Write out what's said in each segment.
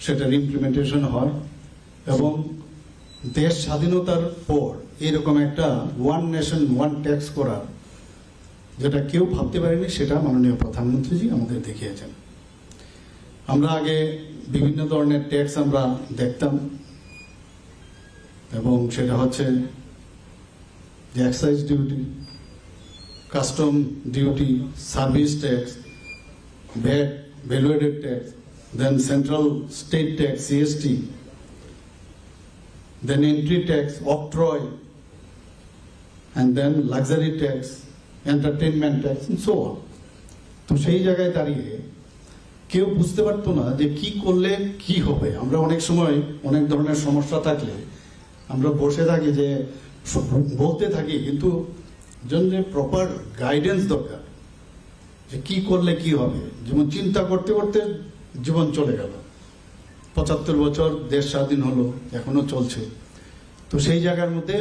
সেটার ইমপ্লিমেন্টেশন হয় এবং দেশ স্বাধীনতার পর এরকম একটা ওয়ান নেশন ওয়ান ট্যাক্স করা যেটা কেউ ভাবতে পারেনি, সেটা মাননীয় প্রধানমন্ত্রীজি আমাদের দেখিয়েছেন। আমরা আগে বিভিন্ন ধরনের ট্যাক্স আমরা দেখতাম, এবং সেটা হচ্ছে যে excise duty, custom duty, service tax, VAT, value added tax, then central state tax, CST, then entry tax, octroi, and then luxury tax, entertainment tax, and so on. তো সেই জায়গায় দাঁড়িয়ে কেউ বুঝতে পারতো না যে কি করলে কি হবে। আমরা অনেক সময় অনেক ধরনের সমস্যা থাকলে আমরা বসে থাকি, যে বলতে থাকি, কিন্তু জন্য প্রপার গাইডেন্স দরকার যে কি করলে কি হবে। যেমন চিন্তা করতে করতে জীবন চলে গেল, ৭৫ বছর দেশ স্বাধীন হলো, এখনো চলছে। তো সেই জায়গার মধ্যে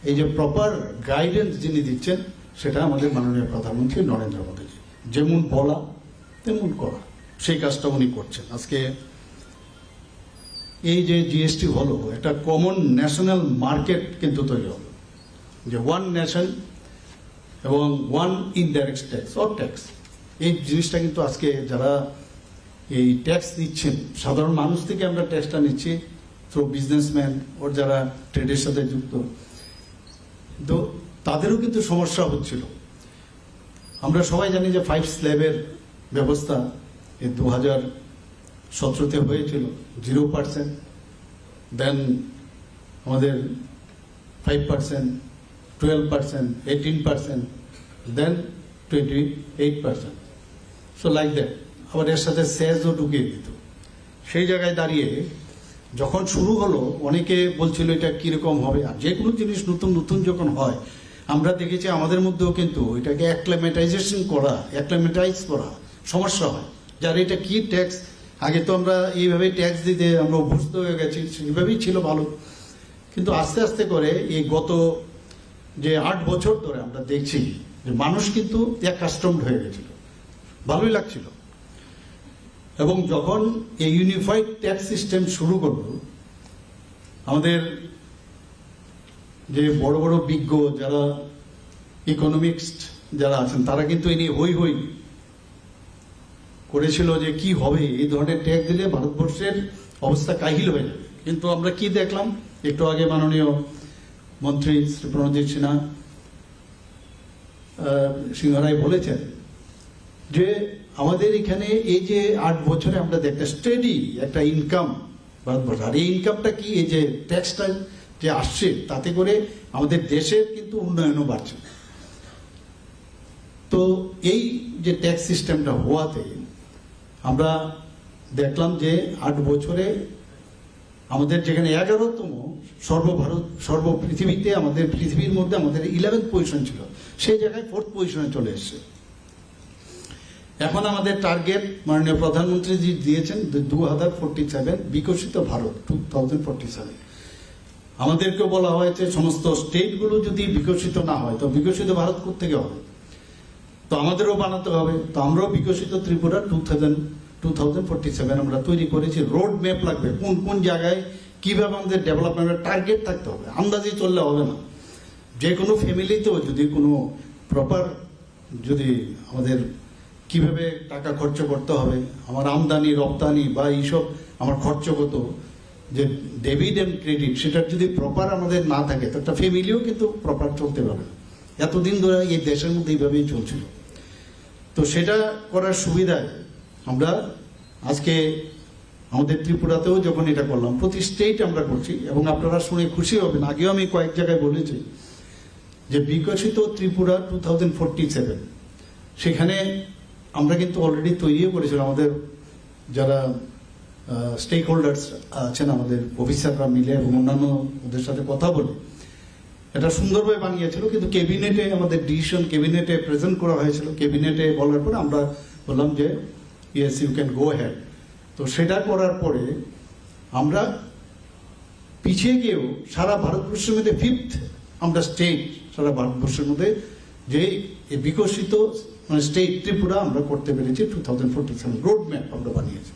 এই যে প্রপার গাইডেন্স যিনি দিচ্ছেন, সেটা আমাদের মাননীয় প্রধানমন্ত্রী নরেন্দ্র মোদীজি। যেমন বলা তেমন করা, সেই কাজটা উনি করছেন। আজকে এই যে জিএসটি হলো, একটা কমন ন্যাশনাল মার্কেট কিন্তু তৈরি হলো, যে ওয়ান নেশন এবং one indirect tax or tax. এই জিনিসটা কিন্তু আজকে যারা এই ট্যাক্স দিচ্ছেন, সাধারণ মানুষ থেকে আমরা ট্যাক্সটা নিচ্ছি, থ্রু বিজনেসম্যান ওর যারা ট্রেডের সাথে যুক্ত, তো তাদেরও কিন্তু সমস্যা হচ্ছিল। আমরা সবাই জানি যে 5 স্ল্যাবের ব্যবস্থা এই 2017-তে হয়েছিল, 0%, দেন আমাদের 5%, 12%, 18%, দেন 28%, সো লাইক দ্যাট। আবার এর সাথে সেজও ঢুকিয়ে দিত। সেই জায়গায় দাঁড়িয়ে যখন শুরু হলো, অনেকে বলছিল এটা কিরকম হবে। আর যে কোনো জিনিস নতুন নতুন যখন হয়, আমরা দেখেছি আমাদের মধ্যেও কিন্তু এটাকে অ্যাক্লামেটাইজ করা সমস্যা হয়। যার এটা কি ট্যাক্স, আগে তো আমরা এইভাবে ট্যাক্স দিতে আমরা অভ্যস্ত হয়ে গেছি, সেইভাবেই ছিল ভালো। কিন্তু আস্তে আস্তে করে এই গত যে 8 বছর ধরে আমরা দেখছি যে মানুষ কিন্তু অ্যাকাস্টমড হয়ে গেছিল, ভালোই লাগছিল। এবং যখন এই ইউনিফাইড ট্যাক্স সিস্টেম শুরু করল, আমাদের যে বড় বড় বিজ্ঞ যারা ইকোনমিক্সট যারা আছেন, তারা কিন্তু এই নিয়ে হই হই করেছিল যে কি হবে, এই ধরনের ট্যাক্স দিলে ভারতবর্ষের অবস্থা কাহিল হয়ে যাবে। কিন্তু আমরা কি দেখলাম, একটু আগে মাননীয় মন্ত্রী শ্রী প্রণজিৎ সিংহরায় বলেছেন যে আমাদের এখানে এই যে 8 বছরে আমরা দেখতে স্টেডি একটা ইনকাম ভারতবর্ষ। আর এই ইনকামটা কি, এই যে ট্যাক্সটা যে আসছে, তাতে করে আমাদের দেশের কিন্তু উন্নয়নও বাড়ছে। তো এই যে ট্যাক্স সিস্টেমটা হওয়াতে আমরা দেখলাম যে 8 বছরে আমাদের যেখানে 11তম সর্বপৃথিবীতে, আমাদের পৃথিবীর মধ্যে আমাদের 11th পজিশন ছিল, সেই জায়গায় 4th পজিশনে চলে এসছে। এখন আমাদের টার্গেট মাননীয় প্রধানমন্ত্রী জি দিয়েছেন 2047 বিকশিত ভারত 2047। আমাদেরকে বলা হয়েছে সমস্ত স্টেটগুলো যদি বিকশিত না হয়, তো বিকশিত ভারত কোত্থেকে হবে? তো আমাদেরও বানাতে হবে। তো আমরাও বিকশিত ত্রিপুরা 2047 আমরা তৈরি করেছি। রোড ম্যাপ লাগবে, কোন কোন জায়গায় কিভাবে আমাদের ডেভেলপমেন্টের টার্গেট থাকতে হবে, আন্দাজে চললে হবে না। যে কোনো ফ্যামিলিতেও যদি কোনো প্রপার, যদি আমাদের কিভাবে টাকা খরচ করতে হবে, আমার আমদানি রপ্তানি বা এইসব আমার খরচ কত, যে ডেবিট অ্যান্ড ক্রেডিট, সেটার যদি প্রপার আমাদের না থাকে, তো একটা ফ্যামিলিও কিন্তু প্রপার চলতে পারবে। এতদিন ধরে এই দেশের মধ্যে এইভাবেই চলছিল। তো সেটা করার সুবিধায় আমরা আজকে আমাদের ত্রিপুরাতেও যখন এটা করলাম, প্রতি স্টেট আমরা করছি, এবং আপনারা শুনে খুশি হবেন, আগেও আমি কয়েক জায়গায় বলেছি যে বিকশিত ত্রিপুরা 2047, সেখানে আমরা কিন্তু অলরেডি তৈরিও করেছিলাম। আমাদের যারা স্টেক হোল্ডার্স আছেন, আমাদের অফিসাররা মিলে এবং অন্যান্য ওদের সাথে কথা বলে এটা সুন্দরভাবে বানিয়েছিল। কিন্তু ক্যাবিনেটে আমাদের ডিসিশন ক্যাবিনেটে প্রেজেন্ট করা হয়েছিল। ক্যাবিনেটে বলার পরে আমরা বললাম যে yes you can go ahead. তো সেটা করার পরে আমরা পিছিয়ে গিয়েও সারা ভারতবর্ষের মধ্যে 5th আমরা স্টেট সারা ভারতবর্ষের মধ্যে যে বিকশিত মানে স্টেট ত্রিপুরা আমরা করতে পেরেছি 2047 রোড ম্যাপ আমরা বানিয়েছি।